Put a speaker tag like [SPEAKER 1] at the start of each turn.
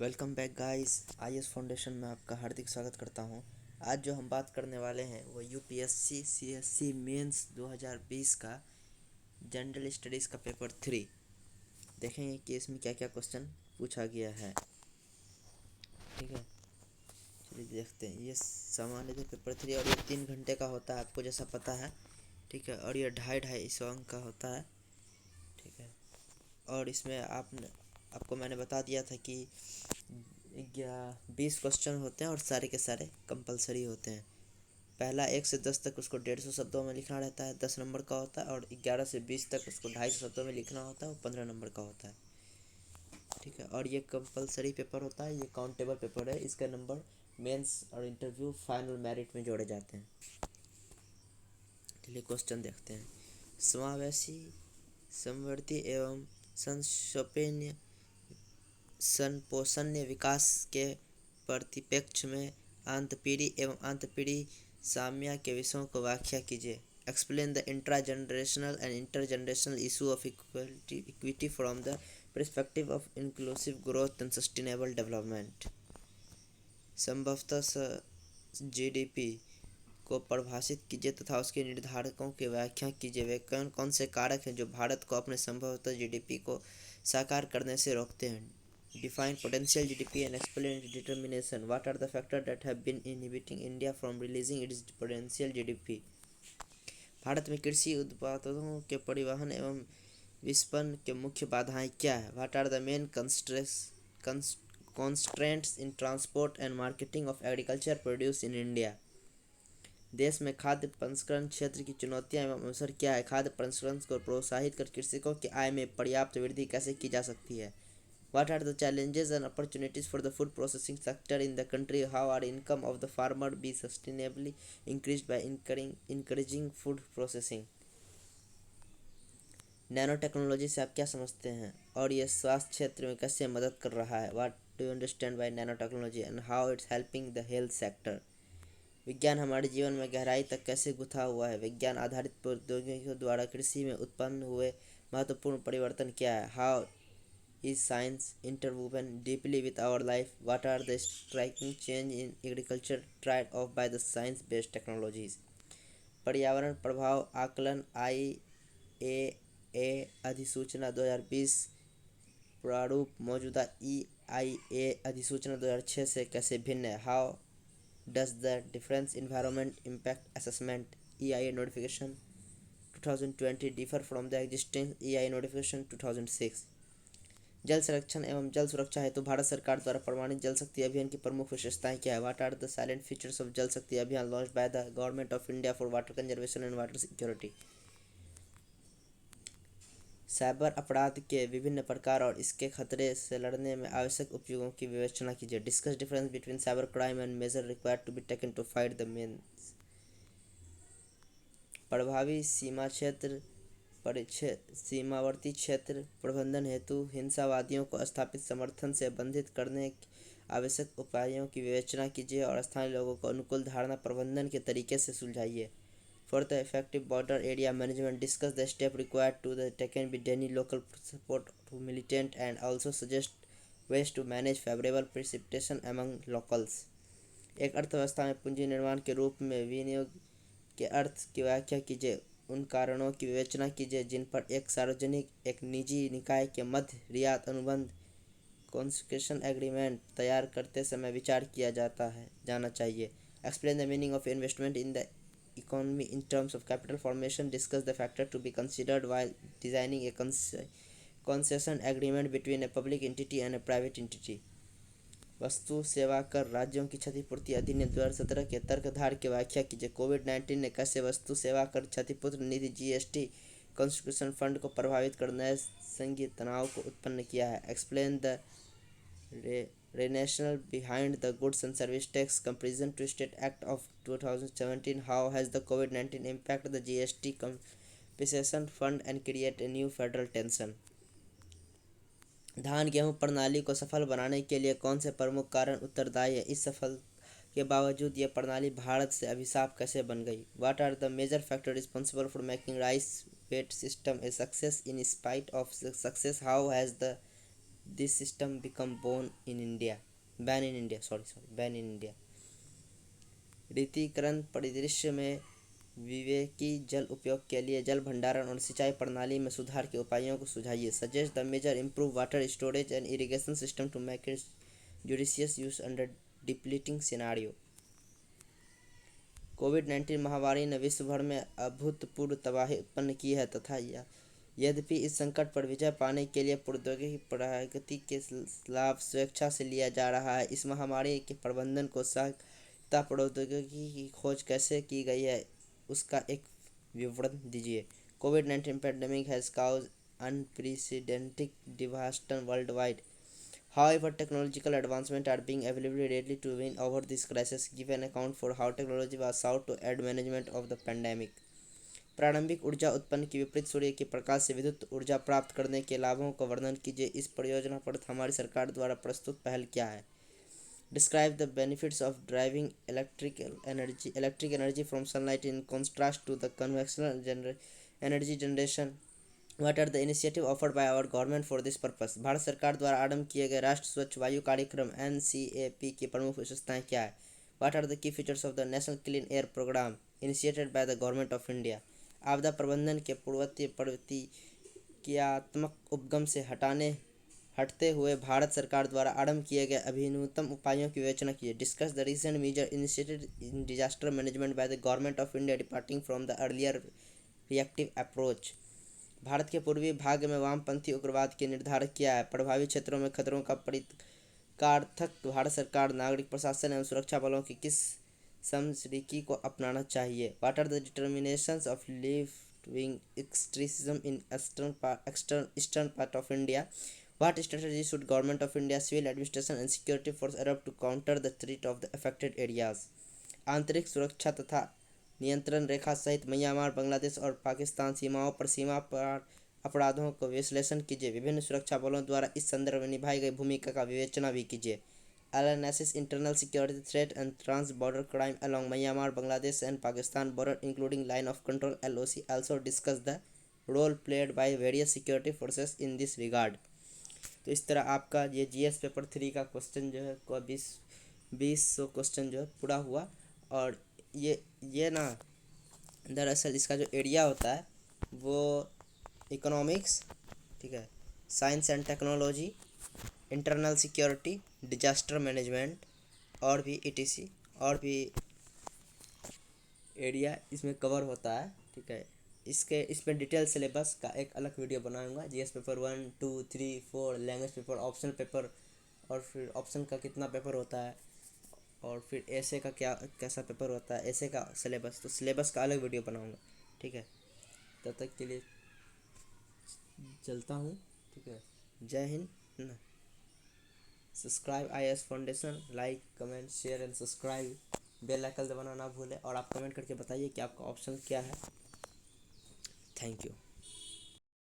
[SPEAKER 1] Welcome back guys. IAS foundation में आपका हार्दिक स्वागत करता हूं। आज जो हम बात करने वाले हैं वो यूपीएससी सीएससी मेंस 2020 का जनरल स्टडीज़ का पेपर 3 देखेंगे कि इसमें क्या क्या क्वेश्चन पूछा गया है। ठीक है, चलिए देखते हैं। ये सामान्य थे पेपर 3 और ये 3 घंटे का होता है, आपको जैसा पता है। ठीक है, और ये 2.5 अंक का होता है। ठीक है, और इसमें आपको मैंने बता दिया था कि 20 क्वेश्चन होते हैं और सारे के सारे कंपलसरी होते हैं। पहला 1 से 10 तक उसको 150 शब्दों में लिखना रहता है, 10 नंबर का होता है। और 11 से 20 तक उसको 250 शब्दों में लिखना होता है, वो 15 नंबर का होता है। ठीक है, और ये कंपलसरी पेपर होता है, ये काउंटेबल पेपर है। इसका नंबर मेंस और इंटरव्यू फाइनल मेरिट में जोड़े जाते हैं। चलिए क्वेश्चन देखते हैं। समावेशी, समवर्ती एवं संक्षेपणीय संपोषणीय विकास के परिप्रेक्ष्य में अंतःपीढ़ी एवं अंतःपीढ़ी साम्य के विषयों को व्याख्या कीजिए। Explain the intra generational and intergenerational issue of equity from the perspective of inclusive growth and sustainable development. संभवतः जीडीपी को परिभाषित कीजिए तथा उसके निर्धारकों की व्याख्या कीजिए। वे कौन कौन से कारक हैं जो भारत को अपने संभवतः जीडीपी को साकार करने से रोकते हैं। Define potential GDP and explain its determination. What are the factors that have been inhibiting India from releasing its potential GDP? Bharat में कृषि उत्पादों के परिवहन एवं विपणन के मुख्य बाधाएं क्या है? What are the main constraints in transport and marketing of agriculture produce in India? देश में खाद्य प्रसंस्करण क्षेत्र की चुनौतियां एवं अवसर क्या है? खाद्य प्रसंस्करण को प्रोत्साहित कर कृषकों की आय में पर्याप्त वृद्धि कैसे की जा सकती है? What are the challenges and opportunities for the food processing sector in the country? How are income of the farmer be sustainably increased by encouraging food processing? Nano technology से आप क्या समझते हैं और ये स्वास्थ्य क्षेत्र में कैसे मदद कर रहा है? What do you understand by nano technology and how it's helping the health sector? विज्ञान हमारे जीवन में गहराई तक कैसे गुथा हुआ है? विज्ञान आधारित प्रौद्योगिकियों द्वारा कृषि में उत्पन्न हुए महत्वपूर्ण परिवर्तन क्या है? How is science interwoven deeply with our life? What are the striking change in agriculture tried off by the science-based technologies? पर्यावरण प्रभाव आकलन IAA अधिसूचना 2020 प्रारूप मौजूदा EIA अधिसूचना 2006 से कैसे भिन्न है? How does the Difference Environment Impact Assessment EIA notification 2020 differ from the existing EIA notification 2006? जल संरक्षण एवं जल सुरक्षा हेतु भारत सरकार द्वारा प्रमाणित जल शक्ति अभियान की प्रमुख विशेषताएं क्या है? What are the salient features of Jal Shakti Abhiyan launched by the government of India for water conservation and water security? Cyber अपराध के विभिन्न प्रकार और इसके खतरे से लड़ने में आवश्यक उपायों की विवेचना कीजिए। Discuss difference between cyber crime and measure required to be taken to fight the menace. प्रभावी सीमा क्षेत्र सीमावर्ती क्षेत्र प्रबंधन हेतु हिंसावादियों को स्थापित समर्थन से बंधित करने आवश्यक उपायों की विवेचना कीजिए और स्थानीय लोगों को अनुकूल धारणा प्रबंधन के तरीके से सुलझाइए। For the effective border area management discuss the step required to the taken with any local support to militant and also suggest ways to manage favourable precipitation among locals. एक अर्थव्यवस्था में पूंजी निर्माण के रूप में विनियोग के अर्थ की व्याख्या कीजिए। उन कारणों की विवेचना कीजिए जिन पर एक सार्वजनिक एक निजी निकाय के मध्य रियायत अनुबंध कॉन्सेशन एग्रीमेंट तैयार करते समय विचार किया जाना चाहिए। Explain the meaning of investment in the economy in terms of capital formation. Discuss the factor to be considered while designing a concession agreement between a public entity and a private entity. वस्तु सेवा कर राज्यों की क्षतिपूर्ति अधिनियम 2017 के तर्कधार की व्याख्या कीजिए। कोविड-19 ने कैसे वस्तु सेवा कर क्षतिपूर्ति नीति जीएसटी कॉन्स्टिट्यूशन फंड को प्रभावित कर नए संघीय तनाव को उत्पन्न किया है। Explain the rational behind the goods and service tax comparison to state act of 2017। How has the कोविड-19 impact the GST compensation fund and create a new federal tension. धान गेहूं प्रणाली को सफल बनाने के लिए कौन से प्रमुख कारण उत्तरदायी है? इस सफल के बावजूद यह प्रणाली भारत से अभिशाप कैसे बन गई? What are the major factor responsible for making rice wheat system a success in spite of success? How has the this system become bane in India. रीतिकरण परिदृश्य में विवेकी जल उपयोग के लिए जल भंडारण और सिंचाई प्रणाली में सुधार के उपायों को सुझाइए। Suggest the major improve water storage and irrigation system to make it judicious use under depleting scenario. कोविड-19 महामारी ने विश्व भर में अभूतपूर्व तबाही उत्पन्न की है तथा यद्यपि इस संकट पर विजय पाने के लिए प्रौद्योगिकी प्रगति के लाभ स्वेच्छा से लिया जा रहा है। इस महामारी के प्रबंधन को सहायता प्रौद्योगिकी की खोज कैसे की गई है उसका एक विवरण दीजिए। कोविड-19 pandemic has caused unprecedented devastation worldwide. However, technological advancements are being available readily to win over this crisis, given account for how technology was sought to aid management of the pandemic. प्रारंभिक ऊर्जा उत्पन्न की विपरीत सूर्य के प्रकाश से विद्युत ऊर्जा प्राप्त करने के लाभों का वर्णन कीजिए। इस परियोजना पर हमारी सरकार द्वारा प्रस्तुत पहल क्या है? Describe the benefits of deriving electric energy from sunlight in contrast to the conventional energy generation. What are the initiatives offered by our government for this purpose? Bharat सरकार द्वारा आरंभ किए गए राष्ट्रीय स्वच्छ वायु कार्यक्रम NCAP की प्रमुख विशेषताएं क्या है? What are the key features of the National Clean Air Program initiated by the Government of India? आपदा प्रबंधन के प्रतिक्रियात्मक उपगम से हटते हुए भारत सरकार द्वारा आरंभ किए गए अभिनवतम उपायों की विवेचना कीजिए। Discuss the recent measure initiated in disaster management by the government of India departing from the earlier reactive approach. Bharat के पूर्वी भाग में वामपंथी उग्रवाद की निर्धारण किया है। प्रभावित क्षेत्रों में खतरों का परिकार्थक भारत सरकार, नागरिक प्रशासन एवं सुरक्षा बलों की किस समझदारी को अपनाना चाहिए? What are the determinations of left wing extremism in eastern part of India? What strategy should Government of India, civil administration and security force adopt to counter the threat of the affected areas? आंतरिक सुरक्षा तथा नियंत्रण रेखा सहित Myanmar, Bangladesh और पाकिस्तान सीमाओं पर सीमा पार अपराधों का विश्लेषण कीजिए। विभिन्न सुरक्षा बलों द्वारा इस संदर्भ में निभाई गई भूमिका का विवेचना भी कीजिए। Analysis internal security threat and trans-border crime along Myanmar, Bangladesh and Pakistan border including line of control LOC. Also discuss the role played by various security forces in this regard. तो इस तरह आपका ये GS पेपर 3 का question जो है 20 question जो है पूरा हुआ। और ये ना दरअसल इसका जो एरिया होता है वो इकोनॉमिक्स, ठीक है, science and technology, internal security, disaster management और भी ETC और भी एरिया इसमें कवर होता है, ठीक है। इसमें डिटेल सिलेबस का एक अलग वीडियो बनाऊंगा। GS paper 1, 2, 3, 4, language paper, optional paper और फिर ऑप्शन का कितना पेपर होता है और फिर ऐसे का कैसा पेपर होता है, ऐसे का सिलेबस, तो सिलेबस का अलग वीडियो बनाऊंगा, ठीक है। तब तक के लिए चलता हूँ, ठीक है। जय Hind. Subscribe IAS foundation, like comment share and subscribe, bell icon दबाना ना भूलें और आप कमेंट करके बताइए कि आपका ऑप्शन क्या है। Thank you.